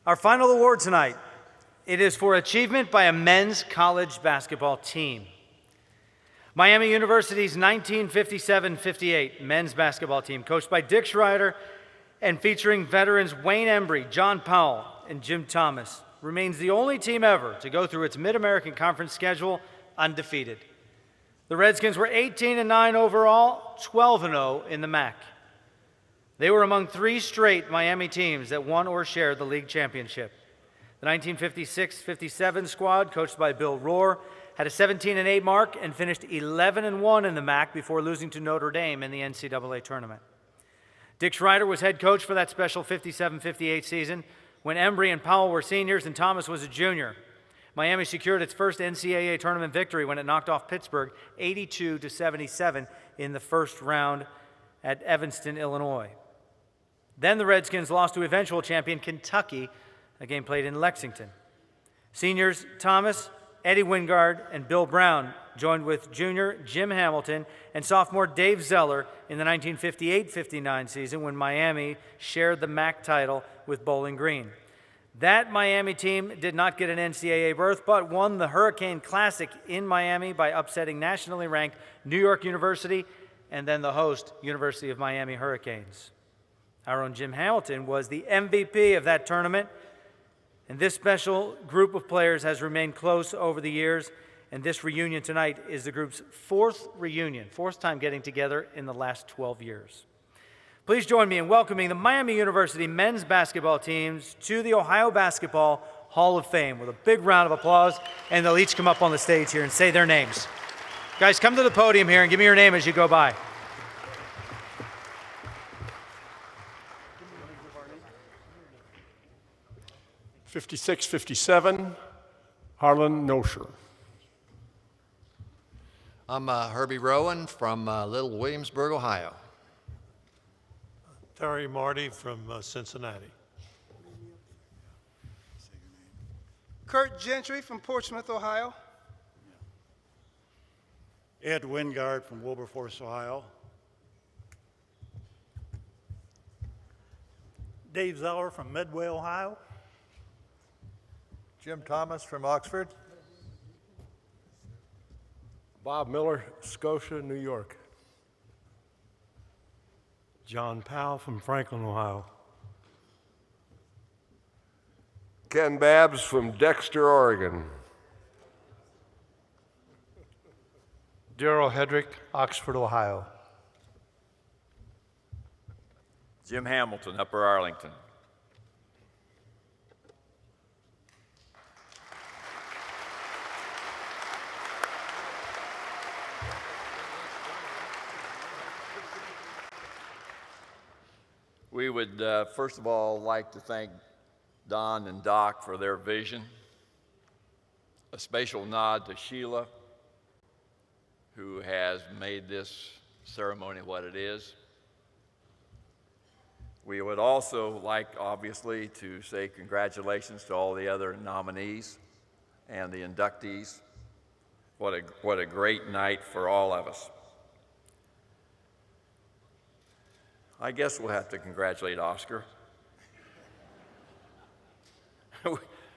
Our final award tonight, it is for achievement by a men's college basketball team. Miami University's 1957-58 men's basketball team, coached by Dick Schreider and featuring veterans Wayne Embry, John Powell, and Jim Thomas, remains the only team ever to go through its Mid-American Conference schedule undefeated. The Redskins were 18-9 overall, 12-0 in the MAC. They were among 3 straight Miami teams that won or shared the league championship. The 1956-57 squad, coached by Bill Rohr, had a 17-8 mark and finished 11-1 in the MAC before losing to Notre Dame in the NCAA tournament. Dick Schreider was head coach for that special 57-58 season when Embry and Powell were seniors and Thomas was a junior. Miami secured its first NCAA tournament victory when it knocked off Pittsburgh 82-77 in the first round at Evanston, Illinois. Then the Redskins lost to eventual champion Kentucky, a game played in Lexington. Seniors Thomas, Eddie Wingard, and Bill Brown joined with junior Jim Hamilton and sophomore Dave Zeller in the 1958-59 season when Miami shared the MAC title with Bowling Green. That Miami team did not get an NCAA berth, but won the Hurricane Classic in Miami by upsetting nationally ranked New York University and then the host, University of Miami Hurricanes. Our own Jim Hamilton was the MVP of that tournament, and this special group of players has remained close over the years, and this reunion tonight is the group's 4th reunion, 4th time getting together in the last 12 years. Please join me in welcoming the Miami University men's basketball teams to the Ohio Basketball Hall of Fame with a big round of applause, and they'll each come up on the stage here and say their names. Guys, come to the podium here and give me your name as you go by. '56-57, Harlan Nosher. I'm Herbie Rowan from Little Williamsburg, Ohio. Terry Marty from Cincinnati. Kurt Gentry from Portsmouth, Ohio. Ed Wingard from Wilberforce, Ohio. Dave Zeller from Medway, Ohio. Jim Thomas from Oxford. Bob Miller, Scotia, New York. John Powell from Franklin, Ohio. Ken Babbs from Dexter, Oregon. Daryl Hedrick, Oxford, Ohio. Jim Hamilton, Upper Arlington. We would first of all like to thank Don and Doc for their vision. A special nod to Sheila, who has made this ceremony what it is. We would also like, obviously, to say congratulations to all the other nominees and the inductees. What a great night for all of us. I guess we'll have to congratulate Oscar.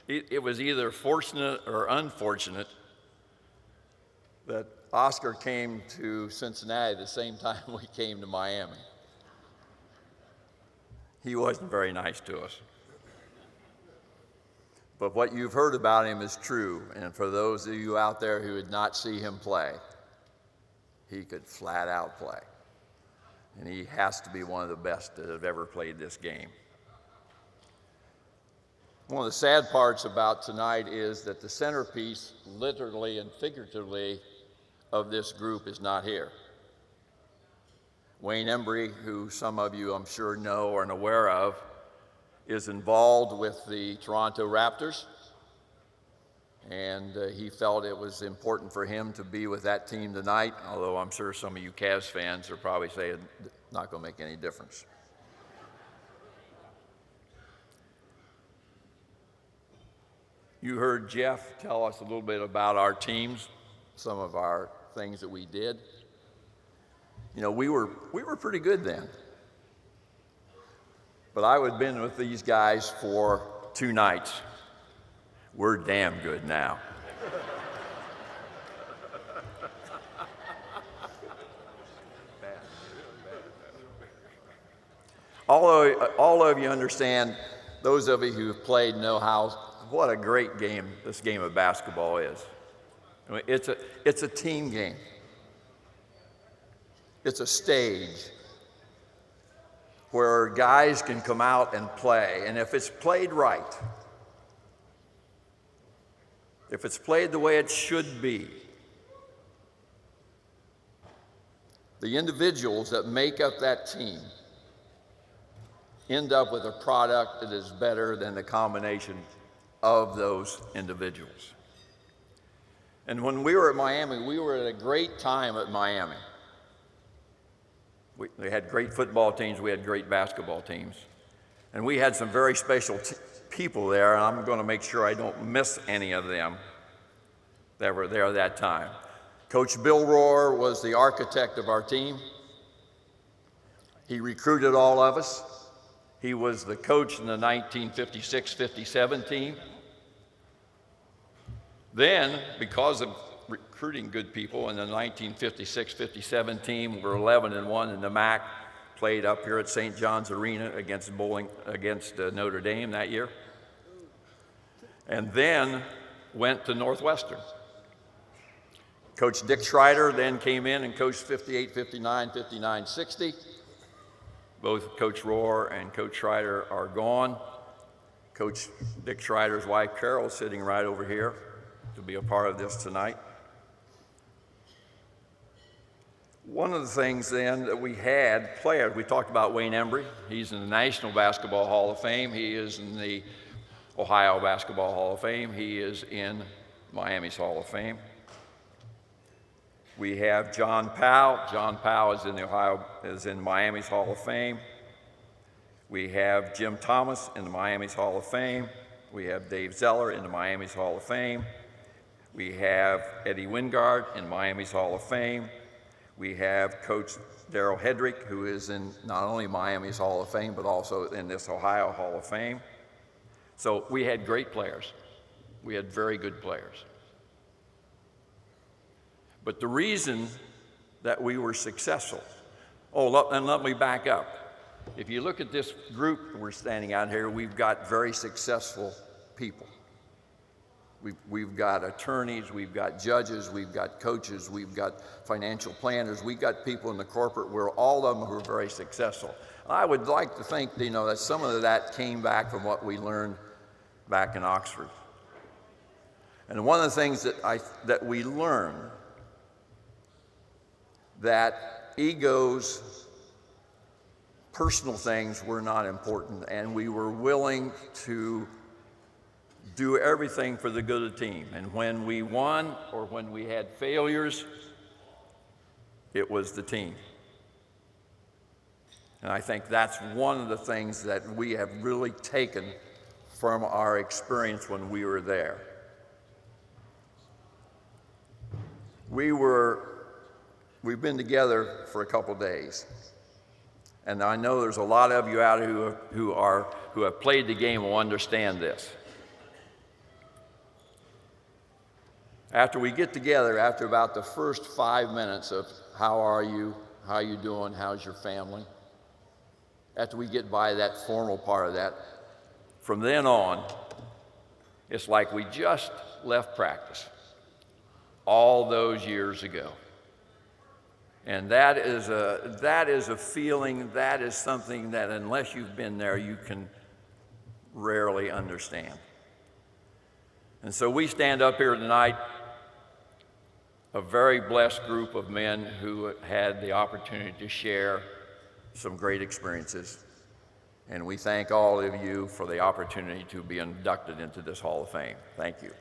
It was either fortunate or unfortunate that Oscar came to Cincinnati the same time we came to Miami. He wasn't very nice to us. But what you've heard about him is true, and for those of you out there who did not see him play, he could flat out play. And he has to be one of the best that have ever played this game. One of the sad parts about tonight is that the centerpiece, literally and figuratively, of this group is not here. Wayne Embry, who some of you I'm sure know or are aware of, is involved with the Toronto Raptors, and he felt it was important for him to be with that team tonight, although I'm sure some of you Cavs fans are probably saying not going to make any difference. You heard Jeff tell us a little bit about our teams, some of our things that we did. You know, we were pretty good then. But I had been with these guys for 2 nights. We're damn good now. All of you understand, those of you who have played know what a great game this game of basketball is. I mean, it's a team game. It's a stage where guys can come out and play, and if it's played right, if it's played the way it should be, the individuals that make up that team end up with a product that is better than the combination of those individuals. And when we were at Miami, we were at a great time at Miami. We had great football teams, we had great basketball teams, and we had some very special people there, and I'm going to make sure I don't miss any of them that were there that time. Coach Bill Rohr was the architect of our team. He recruited all of us. He was the coach in the 1956-57 team. Then, because of recruiting good people in the 1956-57 team, we were 11-1 in the MAC, played up here at St. John's Arena against Notre Dame that year, and then went to Northwestern. Coach Dick Schreider then came in and coached 58, 59, 59, 60. Both Coach Rohr and Coach Schreider are gone. Coach Dick Schreider's wife, Carol, is sitting right over here to be a part of this tonight. One of the things then that we had players, we talked about Wayne Embry. He's in the National Basketball Hall of Fame. He is in the Ohio Basketball Hall of Fame. He is in Miami's Hall of Fame. We have John Powell. John Powell is in Miami's Hall of Fame. We have Jim Thomas in the Miami's Hall of Fame. We have Dave Zeller in the Miami's Hall of Fame. We have Eddie Wingard in Miami's Hall of Fame. We have Coach Darrell Hedrick, who is in not only Miami's Hall of Fame, but also in this Ohio Hall of Fame. So we had great players. We had very good players. But the reason that we were successful, and let me back up. If you look at this group we're standing out here, we've got very successful people. We've got attorneys, we've got judges, we've got coaches, we've got financial planners, we've got people in the corporate world, all of them who are very successful. I would like to think, that some of that came back from what we learned back in Oxford. And one of the things that we learned, that egos, personal things were not important, and we were willing to do everything for the good of the team. And when we won or when we had failures, it was the team. And I think that's one of the things that we have really taken from our experience when we were there. We've been together for a couple days, and I know there's a lot of you out who have played the game will understand this. After we get together, after about the first 5 minutes of how are you doing, how's your family, after we get by that formal part of that, from then on, it's like we just left practice all those years ago. And that is a feeling, that is something that unless you've been there, you can rarely understand. And so we stand up here tonight, a very blessed group of men who had the opportunity to share some great experiences. And we thank all of you for the opportunity to be inducted into this Hall of Fame. Thank you.